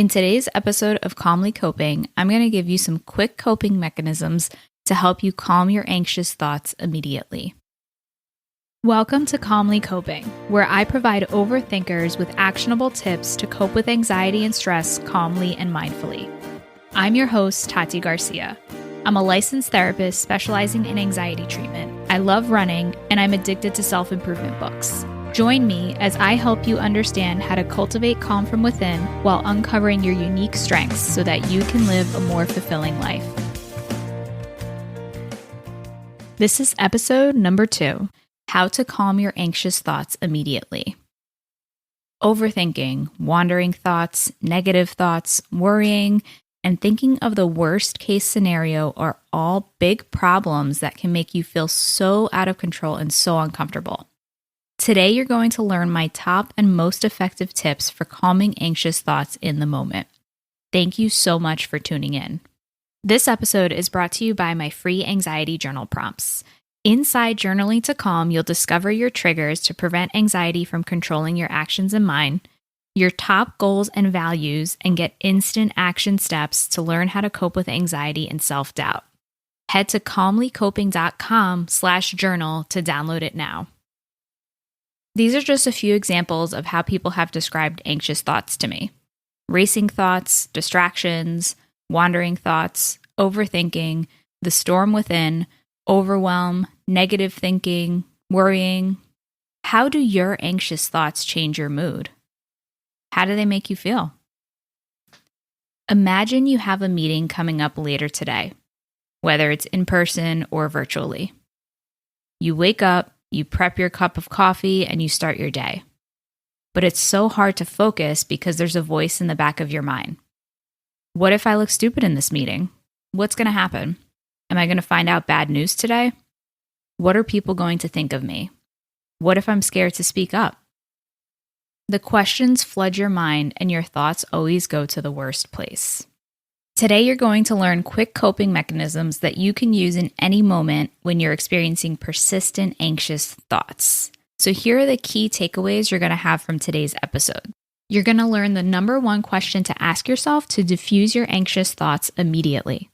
In today's episode of Calmly Coping, I'm going to give you some quick coping mechanisms to help you calm your anxious thoughts immediately. Welcome to Calmly Coping, where I provide overthinkers with actionable tips to cope with anxiety and stress calmly and mindfully. I'm your host, Tati Garcia. I'm a licensed therapist specializing in anxiety treatment. I love running, and I'm addicted to self-improvement books. Join me as I help you understand how to cultivate calm from within while uncovering your unique strengths so that you can live a more fulfilling life. This is episode number 2, How to Calm Your Anxious Thoughts Immediately. Overthinking, wandering thoughts, negative thoughts, worrying, and thinking of the worst case scenario are all big problems that can make you feel so out of control and so uncomfortable. Today, you're going to learn my top and most effective tips for calming anxious thoughts in the moment. Thank you so much for tuning in. This episode is brought to you by my free anxiety journal prompts. Inside Journaling to Calm, you'll discover your triggers to prevent anxiety from controlling your actions and mind, your top goals and values, and get instant action steps to learn how to cope with anxiety and self-doubt. Head to calmlycoping.com/journal to download it now. These are just a few examples of how people have described anxious thoughts to me. Racing thoughts, distractions, wandering thoughts, overthinking, the storm within, overwhelm, negative thinking, worrying. How do your anxious thoughts change your mood? How do they make you feel? Imagine you have a meeting coming up later today, whether it's in person or virtually. You wake up, you prep your cup of coffee, and you start your day. But it's so hard to focus because there's a voice in the back of your mind. What if I look stupid in this meeting? What's going to happen? Am I going to find out bad news today? What are people going to think of me? What if I'm scared to speak up? The questions flood your mind, and your thoughts always go to the worst place. Today, you're going to learn quick coping mechanisms that you can use in any moment when you're experiencing persistent anxious thoughts. So here are the key takeaways you're going to have from today's episode. You're going to learn the number one question to ask yourself to diffuse your anxious thoughts immediately.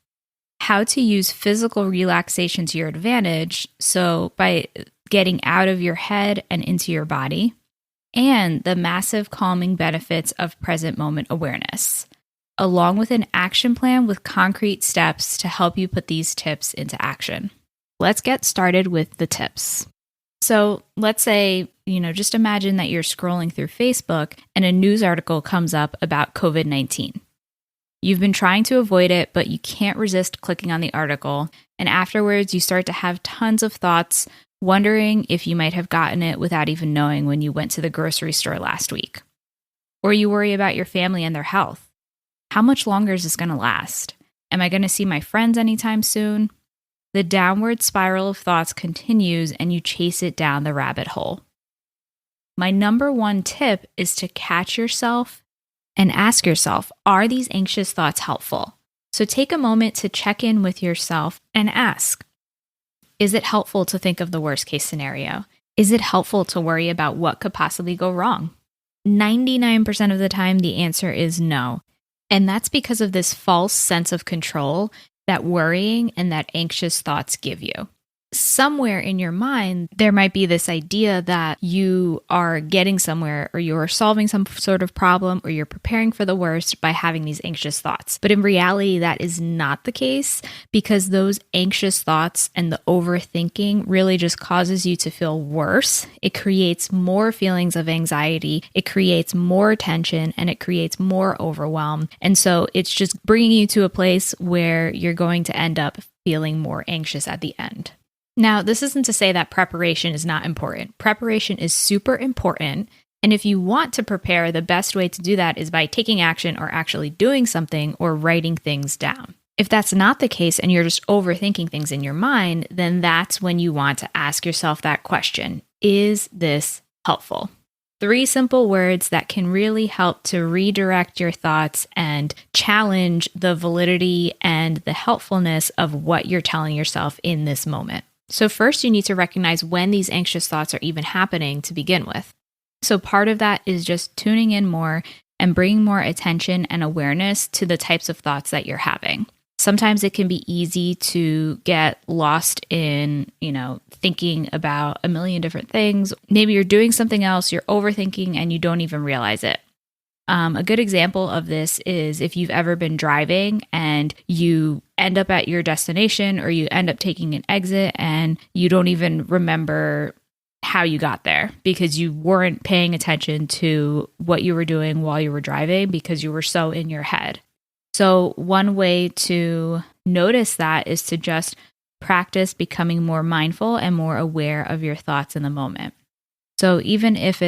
How to use physical relaxation to your advantage, so by getting out of your head and into your body, and the massive calming benefits of present moment awareness, along with an action plan with concrete steps to help you put these tips into action. Let's get started with the tips. So let's say, just imagine that you're scrolling through Facebook and a news article comes up about COVID-19. You've been trying to avoid it, but you can't resist clicking on the article. And afterwards, you start to have tons of thoughts, wondering if you might have gotten it without even knowing when you went to the grocery store last week. Or you worry about your family and their health. How much longer is this going to last? Am I going to see my friends anytime soon? The downward spiral of thoughts continues, and you chase it down the rabbit hole. My number one tip is to catch yourself and ask yourself, are these anxious thoughts helpful? So take a moment to check in with yourself and ask, is it helpful to think of the worst case scenario? Is it helpful to worry about what could possibly go wrong? 99% of the time, the answer is no. And that's because of this false sense of control that worrying and that anxious thoughts give you. Somewhere in your mind, there might be this idea that you are getting somewhere, or you're solving some sort of problem, or you're preparing for the worst by having these anxious thoughts. But in reality, that is not the case, because those anxious thoughts and the overthinking really just causes you to feel worse. It creates more feelings of anxiety, it creates more tension, and it creates more overwhelm. And so it's just bringing you to a place where you're going to end up feeling more anxious at the end. Now, this isn't to say that preparation is not important. Preparation is super important. And if you want to prepare, the best way to do that is by taking action or actually doing something or writing things down. If that's not the case and you're just overthinking things in your mind, then that's when you want to ask yourself that question. Is this helpful? 3 simple words that can really help to redirect your thoughts and challenge the validity and the helpfulness of what you're telling yourself in this moment. So first, you need to recognize when these anxious thoughts are even happening to begin with. So part of that is just tuning in more and bring more attention and awareness to the types of thoughts that you're having. Sometimes it can be easy to get lost in, thinking about a million different things. Maybe you're doing something else, you're overthinking, and you don't even realize it. A good example of this is if you've ever been driving and you end up at your destination or you end up taking an exit and you don't even remember how you got there because you weren't paying attention to what you were doing while you were driving because you were so in your head. So one way to notice that is to just practice becoming more mindful and more aware of your thoughts in the moment. So even if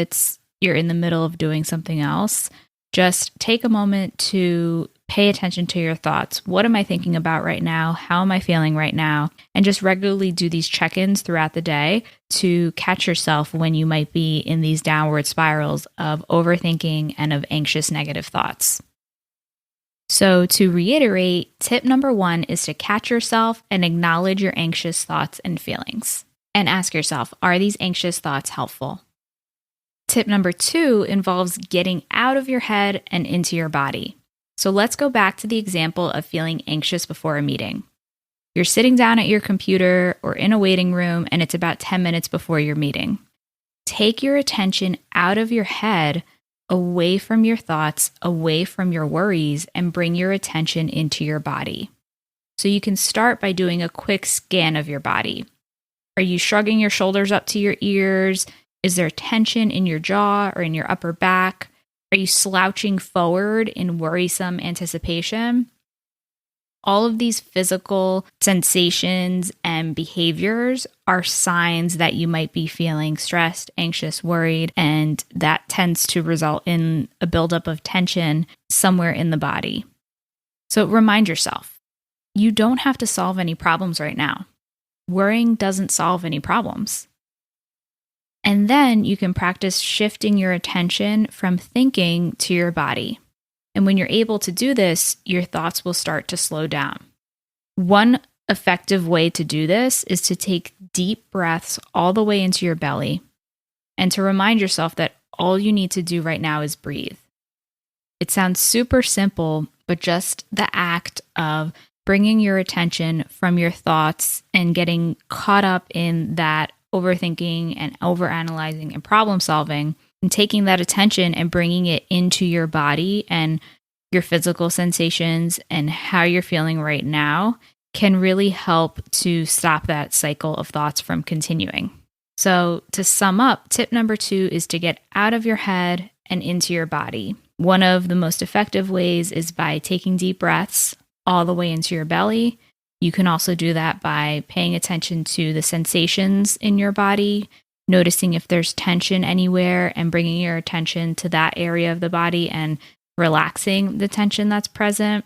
you're in the middle of doing something else, just take a moment to pay attention to your thoughts. What am I thinking about right now? How am I feeling right now? And just regularly do these check-ins throughout the day to catch yourself when you might be in these downward spirals of overthinking and of anxious negative thoughts. So to reiterate, tip number 1 is to catch yourself and acknowledge your anxious thoughts and feelings. And ask yourself, are these anxious thoughts helpful? Tip number 2 involves getting out of your head and into your body. So let's go back to the example of feeling anxious before a meeting. You're sitting down at your computer or in a waiting room and it's about 10 minutes before your meeting. Take your attention out of your head, away from your thoughts, away from your worries, and bring your attention into your body. So you can start by doing a quick scan of your body. Are you shrugging your shoulders up to your ears? Is there tension in your jaw or in your upper back? Are you slouching forward in worrisome anticipation? All of these physical sensations and behaviors are signs that you might be feeling stressed, anxious, worried, and that tends to result in a buildup of tension somewhere in the body. So remind yourself, you don't have to solve any problems right now. Worrying doesn't solve any problems. And then you can practice shifting your attention from thinking to your body. And when you're able to do this, your thoughts will start to slow down. One effective way to do this is to take deep breaths all the way into your belly and to remind yourself that all you need to do right now is breathe. It sounds super simple, but just the act of bringing your attention from your thoughts and getting caught up in that overthinking and overanalyzing and problem solving, and taking that attention and bringing it into your body and your physical sensations and how you're feeling right now can really help to stop that cycle of thoughts from continuing. So to sum up, tip number 2 is to get out of your head and into your body. One of the most effective ways is by taking deep breaths all the way into your belly. You can also do that by paying attention to the sensations in your body, noticing if there's tension anywhere and bringing your attention to that area of the body and relaxing the tension that's present.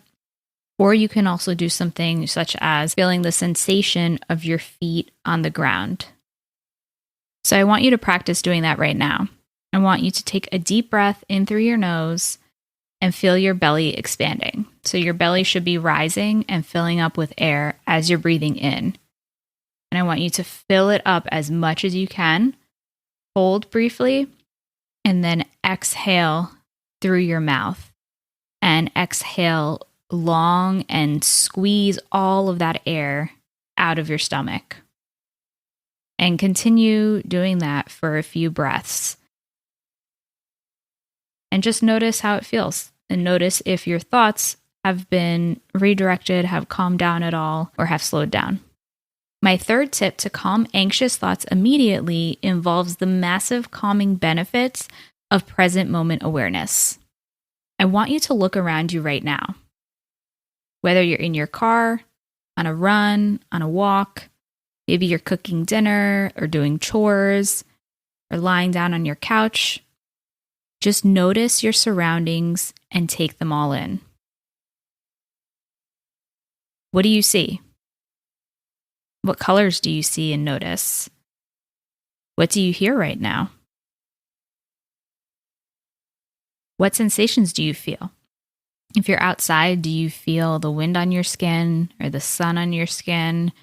Or you can also do something such as feeling the sensation of your feet on the ground. So I want you to practice doing that right now. I want you to take a deep breath in through your nose and feel your belly expanding. So your belly should be rising and filling up with air as you're breathing in. And I want you to fill it up as much as you can. Hold briefly, and then exhale through your mouth. And exhale long and squeeze all of that air out of your stomach. And continue doing that for a few breaths. And just notice how it feels. And notice if your thoughts have been redirected, have calmed down at all, or have slowed down. My third tip to calm anxious thoughts immediately involves the massive calming benefits of present moment awareness. I want you to look around you right now. Whether you're in your car, on a run, on a walk, maybe you're cooking dinner or doing chores, or lying down on your couch. Just notice your surroundings and take them all in. What do you see? What colors do you see and notice? What do you hear right now? What sensations do you feel? If you're outside, do you feel the wind on your skin or the sun on your skin?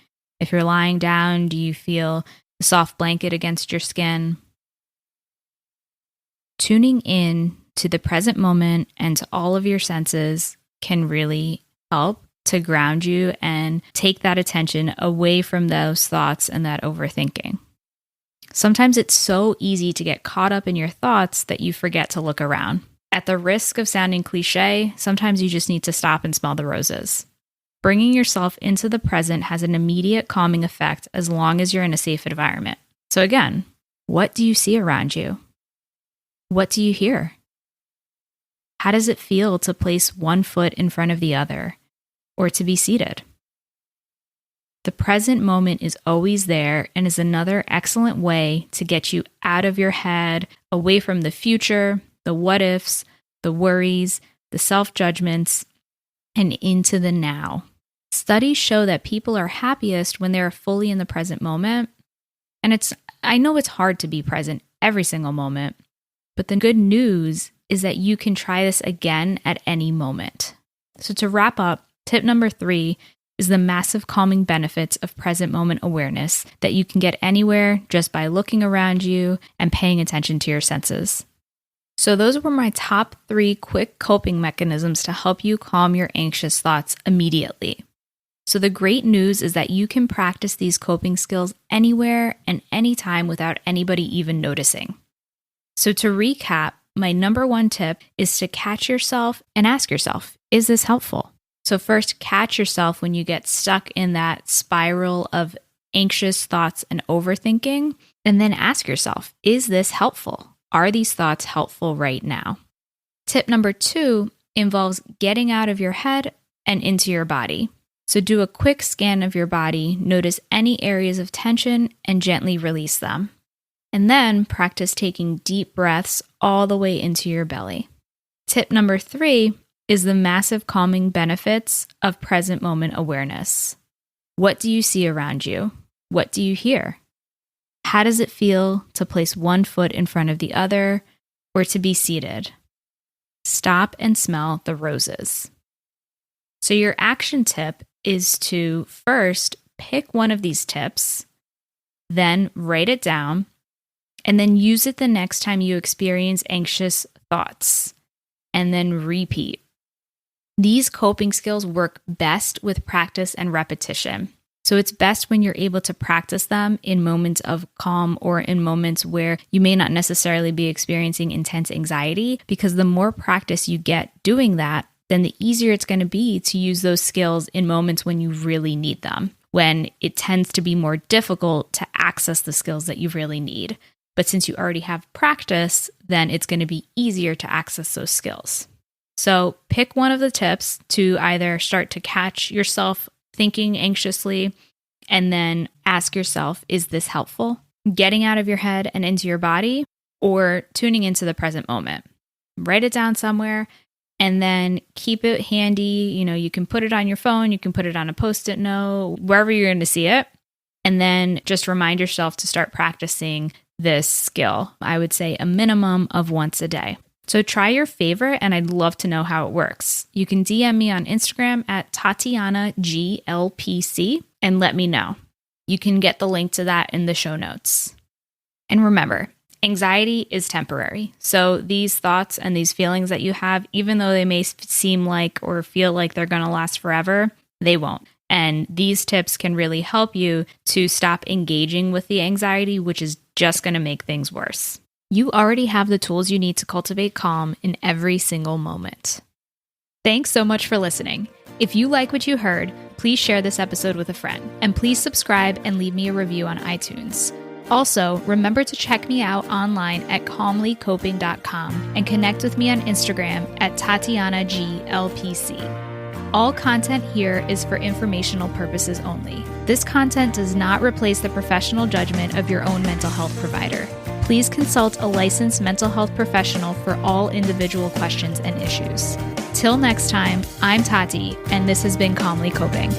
If you're lying down, do you feel the soft blanket against your skin? Tuning in to the present moment and to all of your senses can really help to ground you and take that attention away from those thoughts and that overthinking. Sometimes it's so easy to get caught up in your thoughts that you forget to look around. At the risk of sounding cliche, sometimes you just need to stop and smell the roses. Bringing yourself into the present has an immediate calming effect as long as you're in a safe environment. So again, what do you see around you? What do you hear? How does it feel to place one foot in front of the other or to be seated? The present moment is always there and is another excellent way to get you out of your head, away from the future, the what ifs, the worries, the self-judgments, and into the now. Studies show that people are happiest when they are fully in the present moment. And I know it's hard to be present every single moment, but the good news is that you can try this again at any moment. So to wrap up, tip number 3 is the massive calming benefits of present moment awareness that you can get anywhere just by looking around you and paying attention to your senses. So those were my top 3 quick coping mechanisms to help you calm your anxious thoughts immediately. So the great news is that you can practice these coping skills anywhere and anytime without anybody even noticing. So to recap, my number 1 tip is to catch yourself and ask yourself, is this helpful? So first, catch yourself when you get stuck in that spiral of anxious thoughts and overthinking, and then ask yourself, is this helpful? Are these thoughts helpful right now? Tip number 2 involves getting out of your head and into your body. So do a quick scan of your body, notice any areas of tension, and gently release them. And then practice taking deep breaths all the way into your belly. Tip number 3 is the massive calming benefits of present moment awareness. What do you see around you? What do you hear? How does it feel to place one foot in front of the other or to be seated? Stop and smell the roses. So your action tip is to first pick one of these tips, then write it down, and then use it the next time you experience anxious thoughts, and then repeat. These coping skills work best with practice and repetition. So it's best when you're able to practice them in moments of calm or in moments where you may not necessarily be experiencing intense anxiety, because the more practice you get doing that, then the easier it's going to be to use those skills in moments when you really need them, when it tends to be more difficult to access the skills that you really need. But since you already have practice, then it's going to be easier to access those skills. So pick one of the tips to either start to catch yourself thinking anxiously and then ask yourself, is this helpful? Getting out of your head and into your body, or tuning into the present moment. Write it down somewhere and then keep it handy. You can put it on your phone, you can put it on a Post-it note, wherever you're going to see it. And then just remind yourself to start practicing this skill. I would say a minimum of once a day. So try your favorite, and I'd love to know how it works. You can DM me on Instagram at TatianaGLPC and let me know. You can get the link to that in the show notes. And remember, anxiety is temporary. So these thoughts and these feelings that you have, even though they may seem like or feel like they're going to last forever, they won't. And these tips can really help you to stop engaging with the anxiety, which is just going to make things worse. You already have the tools you need to cultivate calm in every single moment. Thanks so much for listening. If you like what you heard, please share this episode with a friend, and please subscribe and leave me a review on iTunes. Also, remember to check me out online at calmlycoping.com and connect with me on Instagram at TatianaGLPC. All content here is for informational purposes only. This content does not replace the professional judgment of your own mental health provider. Please consult a licensed mental health professional for all individual questions and issues. Till next time, I'm Tati, and this has been Calmly Coping.